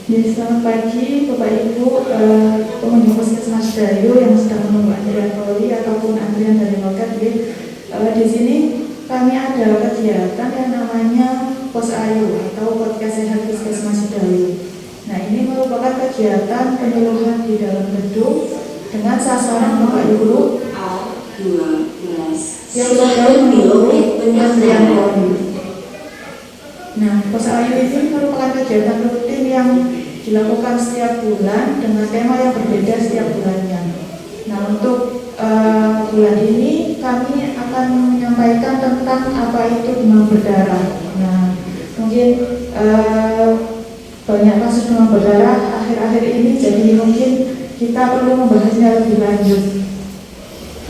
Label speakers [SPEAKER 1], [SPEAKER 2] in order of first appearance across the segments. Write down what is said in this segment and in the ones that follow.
[SPEAKER 1] Ya, selamat pagi Bapak Ibu, pengunjung Puskesmas Dayu yang sedang menunggu antrian poli ataupun antrian dari loket. Di sini kami ada kegiatan yang namanya Pos Ayu atau Podcast Sehat Puskesmas Dayu. Nah, ini merupakan kegiatan penyuluhan di dalam gedung dengan sasaran Bapak Ibu yang sedang menunggu antrian poli. Nah, Pos Ayu ini merupakan kegiatan rutin yang dilakukan setiap bulan dengan tema yang berbeda setiap bulannya. Nah, untuk bulan ini kami akan menyampaikan tentang apa itu demam berdarah. Nah, mungkin banyak kasus demam berdarah akhir-akhir ini, jadi mungkin kita perlu membahasnya lebih lanjut.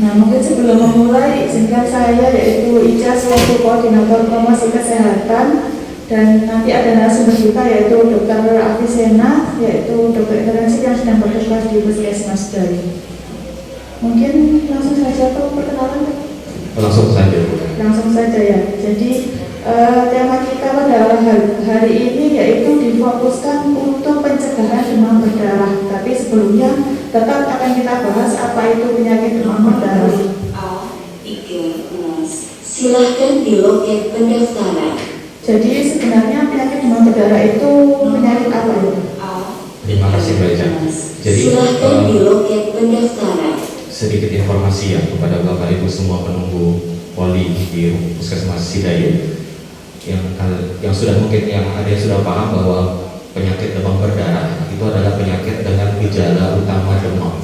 [SPEAKER 1] Nah, mungkin sebelum memulai, izinkan saya yaitu Ica selaku Koordinator Promosi Kesehatan, dan nanti ada narasumber kita yaitu Dr. Afisena, yaitu dokter internship yang sedang bertugas di Puskesmas Dayu. Mungkin langsung saja atau perkenalan?
[SPEAKER 2] Langsung saja
[SPEAKER 1] Ya. Jadi tema kita pada hari ini yaitu difokuskan untuk pencegahan demam berdarah. Tapi sebelumnya tetap akan kita bahas apa itu penyakit demam berdarah.
[SPEAKER 3] Silahkan di loket pendaftaran.
[SPEAKER 1] Jadi sebenarnya penyakit demam berdarah itu penyakit apa itu?
[SPEAKER 2] Terima kasih Mbak Ica. Jadi
[SPEAKER 3] Silahkan di loket pendaftaran.
[SPEAKER 2] sedikit informasi ya kepada Bapak Ibu semua penunggu poli di Puskesmas Dayu yang sudah mungkin yang ada yang sudah paham bahwa penyakit demam berdarah itu adalah penyakit dengan gejala utama demam.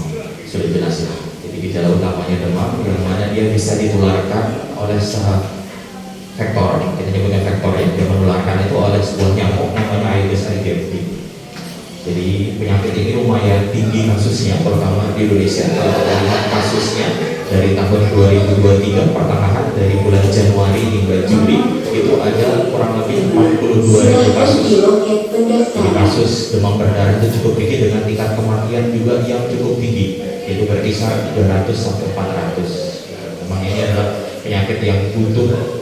[SPEAKER 2] Sudah jelas ya. Jadi gejala utamanya demam yang mana dia bisa ditularkan oleh vektor, kita nyebutnya vektor yang dia menularkan itu oleh sebuah nyamuk namanya Aedes aegypti. Jadi penyakit ini lumayan tinggi kasusnya, terutama di Indonesia. Kalau kita lihat kasusnya dari tahun 2023 pertengahan dari bulan Januari hingga Juli itu ada kurang lebih 42.000 kasus. Jadi kasus demam berdarah itu cukup tinggi dengan tingkat kematian juga yang cukup tinggi, yaitu berkisar 300 sampai 400. Memang ini adalah penyakit yang butuh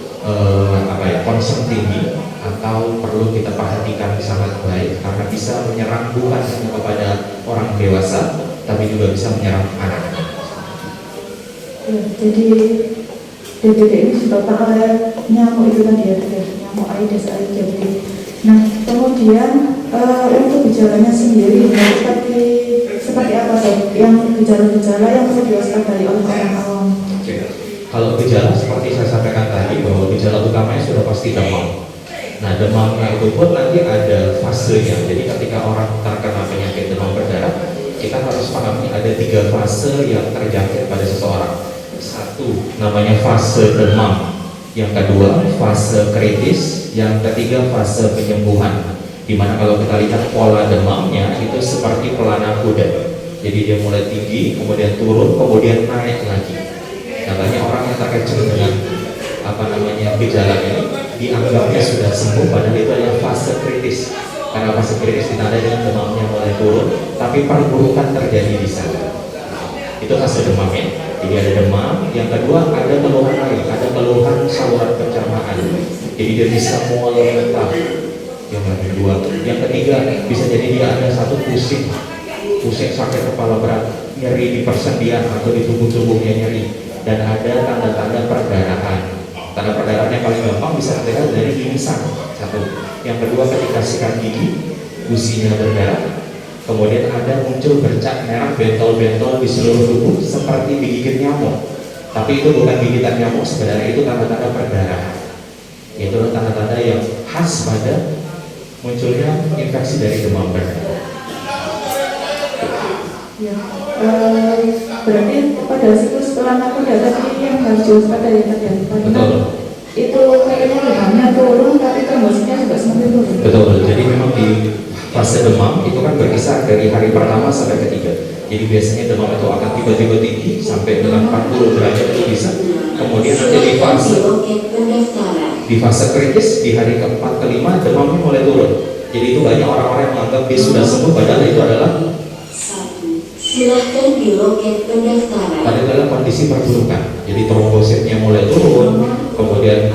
[SPEAKER 2] concern tinggi atau perlu kita perhatikan sangat baik karena bisa menyerang bukan hanya kepada orang dewasa tapi juga bisa menyerang anak.
[SPEAKER 1] Ya, jadi DBD ini disebabkan oleh nyamuk itu tadi ya, nyamuk Aedes aegypti. Nah, kemudian untuk gejalanya sendiri seperti apa dok? Yang gejala-gejala yang perlu diwaspadai oleh orang awam.
[SPEAKER 2] Kalau gejala seperti saya sampaikan tadi bahwa gejala utamanya sudah pasti demam. Nah, demamnya itu pun nanti ada fasenya. Jadi ketika orang terkena penyakit demam berdarah, kita harus pahami ada 3 fase yang terjangkit pada seseorang. Satu, namanya fase demam. Yang kedua, fase kritis. Yang ketiga, fase penyembuhan. Dimana kalau kita lihat pola demamnya itu seperti pelana kuda. Jadi dia mulai tinggi, kemudian turun, kemudian naik lagi. Katanya orang yang terkecoh dengan gejala ini dianggapnya sudah sembuh, padahal itu adalah fase kritis. Karena fase kritis ditandai dengan demamnya mulai turun, tapi perburukan terjadi di sana. Itu fase demamnya. Jadi ada demam. Yang kedua ada keluhan lain, ada keluhan saluran pencernaan. Jadi dia bisa mual muntah. Yang kedua, yang ketiga bisa jadi dia ada satu pusing sakit kepala berat, nyeri di persendian atau di tubuhnya nyeri. Dan ada tanda-tanda perdarahan. Tanda perdarahan yang paling gampang bisa terlihat dari irisan. Satu. Yang kedua ketika sikat gigi, gusinya berdarah. Kemudian ada muncul bercak merah bentol-bentol di seluruh tubuh seperti digigit nyamuk. Tapi itu bukan gigitan nyamuk, sebenarnya itu tanda-tanda perdarahan. Itu tanda-tanda yang khas pada munculnya infeksi dari demam berdarah.
[SPEAKER 1] Ya, berarti pada siklus pelana kuda tadi yang harus diwaspadai ya, karena itu kayaknya demamnya turun tapi trombositnya juga semakin turun.
[SPEAKER 2] Betul, jadi memang di fase demam itu kan berkisar dari hari pertama sampai ketiga. Jadi biasanya demam itu akan tiba-tiba tinggi sampai dengan 40 derajat itu bisa. Kemudian nanti di fase kritis di hari keempat kelima demamnya mulai turun. Jadi itu banyak orang-orang yang menganggap dia sudah sembuh padahal itu adalah
[SPEAKER 3] Silahkan di loket pendaftaran.
[SPEAKER 2] Pada dalam kondisi perburukan. Jadi trombositnya mulai turun, kemudian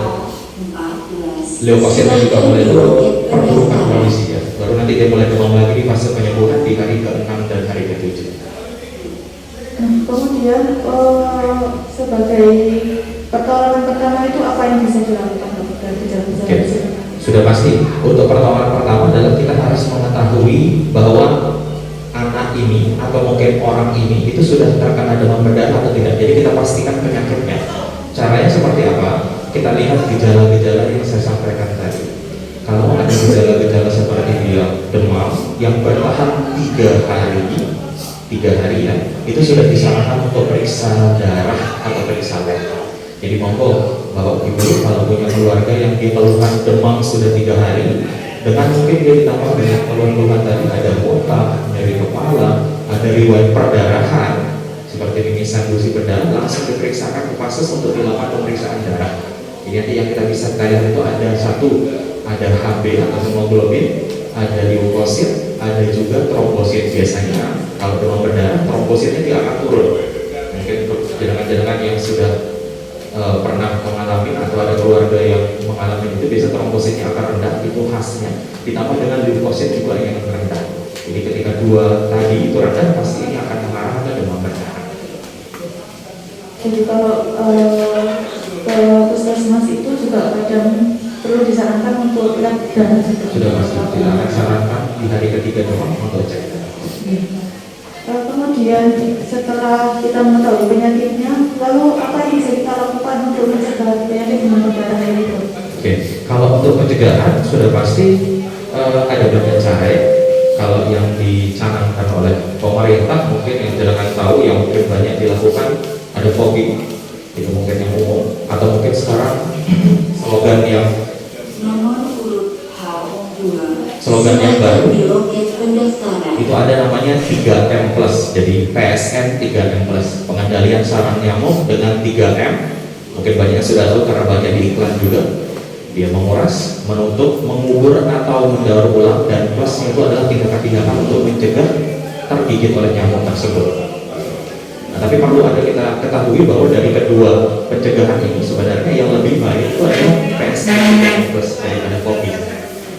[SPEAKER 2] leukositnya juga mulai turun, perburukan kondisinya. Baru nanti dia mulai demam lagi di memasuki fase penyembuhan di hari ke-6 dan hari ke-7.
[SPEAKER 1] Nah, kemudian sebagai pertolongan pertama itu apa yang bisa dilakukan dari gejala-gejala
[SPEAKER 2] Oke.
[SPEAKER 1] tersebut?
[SPEAKER 2] Sudah pasti, untuk pertolongan pertama adalah kita harus mengetahui bahwa anak ini atau mungkin orang ini itu sudah terkena demam berdarah atau tidak. Jadi kita pastikan penyakitnya. Caranya seperti apa? Kita lihat gejala-gejala yang saya sampaikan tadi. Kalau ada gejala-gejala seperti dia demam yang bertahan 3 hari ya, itu sudah disarankan untuk periksa darah atau periksa lab. Jadi monggo Bapak Ibu kalau punya keluarga yang dikeluhkan demam sudah 3 hari, dengan mungkin dia ditambah dengan keluhan tadi, ada muntah, nyeri kepala, ada riwayat perdarahan seperti mimisan, gusi berdarah, langsung diperiksakan ke vaskes untuk dilakukan pemeriksaan darah. Jadi yang kita bisa lihat itu ada HB atau hemoglobin, ada leukosit, ada juga trombosit. Biasanya kalau demam berdarah trombositnya tidak akan turun. Mungkin untuk jenengan-jenengan yang sudah pernah mengalami atau ada keluarga yang mengalami itu, biasa trombositnya akan rendah, itu khasnya. Ditambah dengan leukosit juga yang rendah. Jadi ketika dua tadi itu rendah, pasti ini akan mengarah ke demam berdarah.
[SPEAKER 1] Jadi kalau ke puskesmas itu juga kadang perlu disarankan untuk lab darah juga.
[SPEAKER 2] Sudah pasti kita akan sarankan di hari ketiga demam untuk cek.
[SPEAKER 1] Kemudian setelah kita mengetahui penyakitnya, lalu apa yang bisa kita lakukan untuk mencegah penyakit demam berdarah itu?
[SPEAKER 2] Oke, kalau untuk pencegahan sudah pasti ada banyak cara. Kalau yang dicanangkan oleh pemerintah mungkin yang jangan tahu, yang mungkin banyak dilakukan, ada fogging, itu mungkin yang umum, atau mungkin sekarang slogan yang
[SPEAKER 3] Nomor urut H2.
[SPEAKER 2] Slogan yang baru.
[SPEAKER 3] Di loket pendaftaran.
[SPEAKER 2] itu ada namanya 3M+, jadi PSN 3M+, pengendalian sarang nyamuk dengan 3M. Mungkin banyak yang sudah tahu karena banyak di iklan juga. Dia menguras, menutup, mengubur atau mendaur ulang, dan plusnya itu adalah tindakan-tindakan untuk mencegah tergigit oleh nyamuk tersebut. Nah, tapi perlu ada kita ketahui bahwa dari kedua pencegahan ini sebenarnya yang lebih baik itu adalah PSN 3M+ daripada fogging.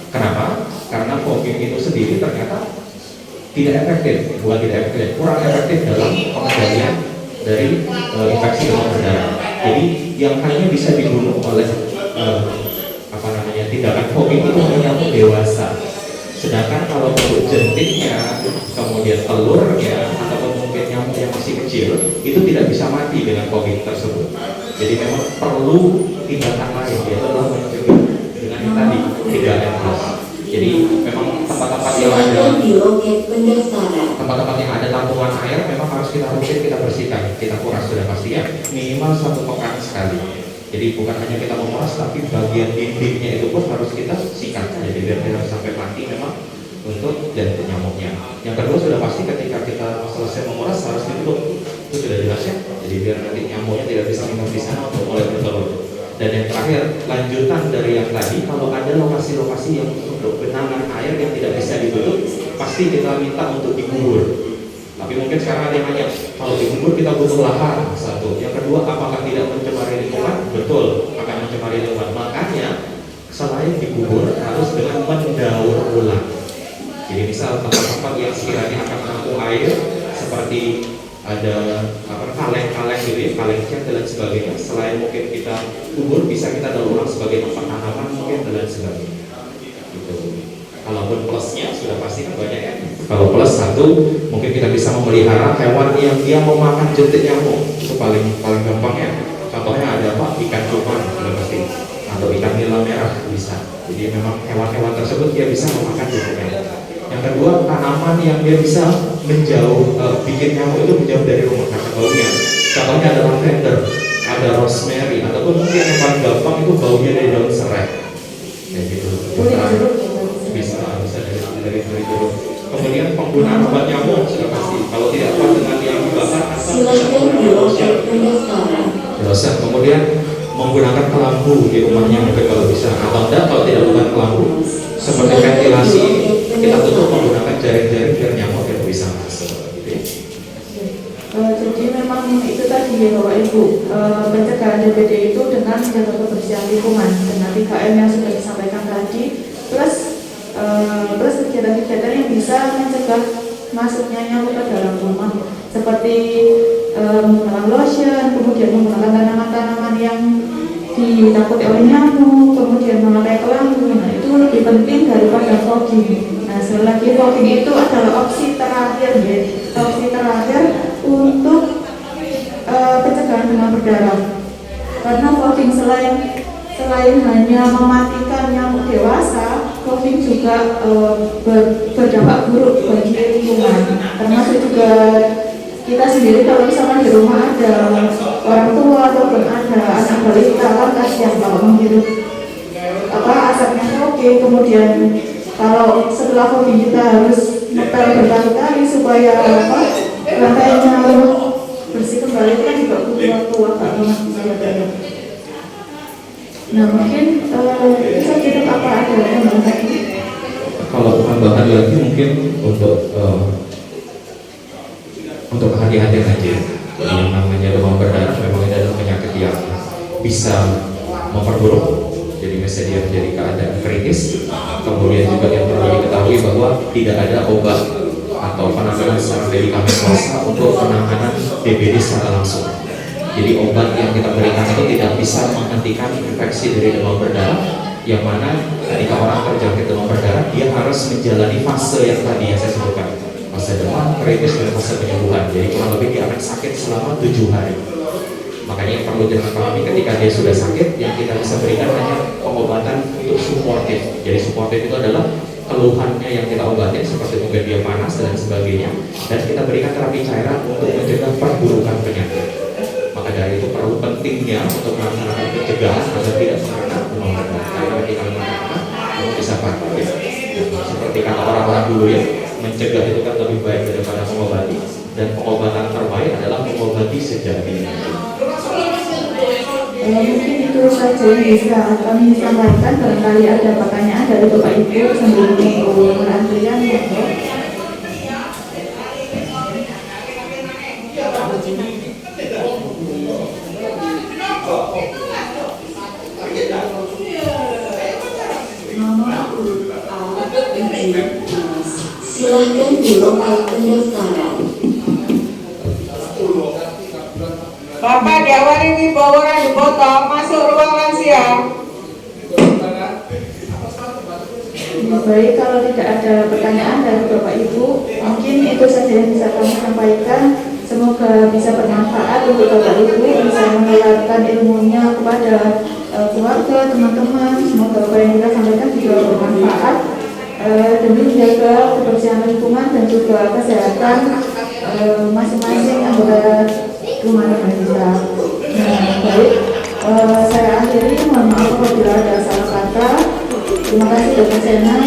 [SPEAKER 2] Kenapa? Karena fogging itu sendiri ternyata tidak efektif, bukan tidak efektif, kurang efektif dalam pengendalian dari infeksi demam berdarah. Jadi yang hanya bisa dibunuh oleh tindakan fogging itu hanya nyamuk dewasa. Sedangkan kalau untuk jentiknya, kemudian telurnya, atau mungkin nyamuk yang masih kecil, itu tidak bisa mati dengan fogging tersebut. Jadi memang perlu tindakan lain, yaitu adalah mencegah dengan yang tadi 3M+. Jadi memang tempat-tempat yang ada tempat-tempat yang ada tampungan air memang harus kita rutin, kita bersihkan, kita kuras sudah pasti ya, minimal 1 pekan sekali. Jadi bukan hanya kita menguras, tapi bagian dindingnya itu pun harus kita sikat. Jadi biar tidak sampai mati memang untuk jantung nyamuknya. Yang kedua sudah pasti ketika kita selesai menguras harus ditutup. Itu sudah jelas ya. Jadi biar nanti nyamuknya tidak bisa minum di sana untuk mulai bertelur. Dan yang terakhir, lanjutan dari yang tadi, kalau ada lokasi-lokasi yang untuk genangan air yang tidak bisa ditutup, pasti kita minta untuk dikubur. Tapi mungkin sekarang ada yang nanya, kalau dikubur kita butuh lahan, satu. Yang kedua, apakah tidak mencemari lingkungan? Betul, akan mencemari lingkungan. Makanya selain dikubur harus dengan mendaur ulang. Jadi misal tempat-tempat yang sekiranya akan menampung air seperti ada kaleng-kaleng gitu ya, kaleng cat dan sebagainya. Selain mungkin kita kubur, bisa kita daur ulang sebagai tempat tanaman mungkin dan sebagainya. Gitu. Kalaupun plusnya sudah pasti kan banyak ya. Kalau plus satu, mungkin kita bisa memelihara hewan yang dia mau makan jentik nyamuk. Itu paling gampang ya. Contohnya ada apa? Ikan cupang sudah pasti, atau ikan nila merah bisa. Jadi memang hewan-hewan tersebut dia bisa memakan jentik nyamuk. Yang kedua, tanaman yang dia bisa menjauh, bikin nyamuk itu menjauh dari rumah karena baunya. Contohnya ada lavender, ada rosemary, ataupun mungkin yang paling gampang itu baunya dari daun serai. Ya gitu. Bisa dari jeruk. Kemudian penggunaan obat nyamuk sudah pasti. Kalau tidak kuat dengan yang dibakar,
[SPEAKER 3] Silakan di loket pendaftaran.
[SPEAKER 2] dosen. Kemudian menggunakan kelambu di rumahnya mungkin kalau bisa, atau enggak kalau tidak menggunakan kelambu seperti ventilasi kita tutup menggunakan jaring-jaring biar nyamuk tidak bisa masuk. Gitu ya.
[SPEAKER 1] Jadi memang itu tadi ya Bapak Ibu, pencegahan DBD itu dengan menjaga kebersihan lingkungan dengan 3M yang sudah disampaikan tadi, plus kegiatan-kegiatan yang bisa mencegah masuknya nyamuk ke dalam rumah, seperti menggunakan lotion, kemudian menggunakan tanaman-tanaman yang ditakuti oleh nyamuk, kemudian memakai pelampu. Nah, itu lebih penting daripada fogging. Nah, sekali lagi fogging itu adalah opsi terakhir, ya. Opsi terakhir untuk pencegahan demam berdarah. Karena fogging selain hanya mematikan nyamuk dewasa, fogging juga berdampak buruk bagi lingkungan. Termasuk juga kita sendiri, kalau misalkan di rumah ada orang tua ataupun ada anak balita, kan kasihan kalau menghirup asapnya fogging. Kemudian kalau setelah fogging kita harus ngepel berkali-kali supaya lantainya bersih kembali, itu kan juga butuh waktu agak lama sebenarnya. Nah, mungkin itu saja dok, apa ada tambahan lagi?
[SPEAKER 2] Kalau tambahan lagi mungkin untuk kehati-hatian aja. Yang namanya demam berdarah memang ini adalah penyakit yang bisa memperburuk, jadi bisa dia menjadi keadaan kritis. Kemudian juga yang perlu diketahui bahwa tidak ada obat atau penanganan secara medikamentosa untuk penanganan DBD secara langsung. Jadi obat yang kita berikan itu tidak bisa menghentikan infeksi dari demam berdarah, yang mana ketika orang terjangkit demam berdarah, dia harus menjalani fase yang tadi yang saya sebutkan, fase demam, kritis, dan fase penyembuhan. Jadi kurang lebih dia akan sakit selama 7 hari. Makanya yang perlu jangan pahami, ketika dia sudah sakit, yang kita bisa berikan hanya pengobatan untuk suportif. Jadi suportif itu adalah keluhannya yang kita obatin, seperti mungkin dia panas dan sebagainya, dan kita berikan terapi cairan untuk mencegah perburukan penyakit. Maka dari itu perlu pentingnya untuk melaksanakan pencegahan agar tidak terkena demam berdarah. Karena ketika terkena, bisa patah. Ya. Seperti kata orang-orang dulu ya, mencegah itu kan lebih baik daripada mengobati, dan pengobatan terbaik adalah mengobati sejatinya.
[SPEAKER 1] Mungkin itu saja yang bisa kami sampaikan. Barangkali ada pertanyaan dari Bapak Ibu sebelum antrian, ya.
[SPEAKER 3] Nomor urut A7, silahkan dimulai pendaftaran.
[SPEAKER 4] Bapak Dawari Wibowo Rajuboto, masuk ruang lansia.
[SPEAKER 1] Baik, kalau tidak ada pertanyaan dari Bapak Ibu, mungkin itu saja yang bisa kami sampaikan. Semoga bisa bermanfaat untuk Bapak Ibu, bisa menularkan ilmunya kepada keluarga, teman-teman. Semoga apa yang kita sampaikan juga bermanfaat demi menjaga kebersihan lingkungan dan juga kesehatan masing-masing anggota rumah tangga kita. Nah, baik, saya akhiri. Mohon maaf apabila ada salah kata. Terima kasih Dr. Sena.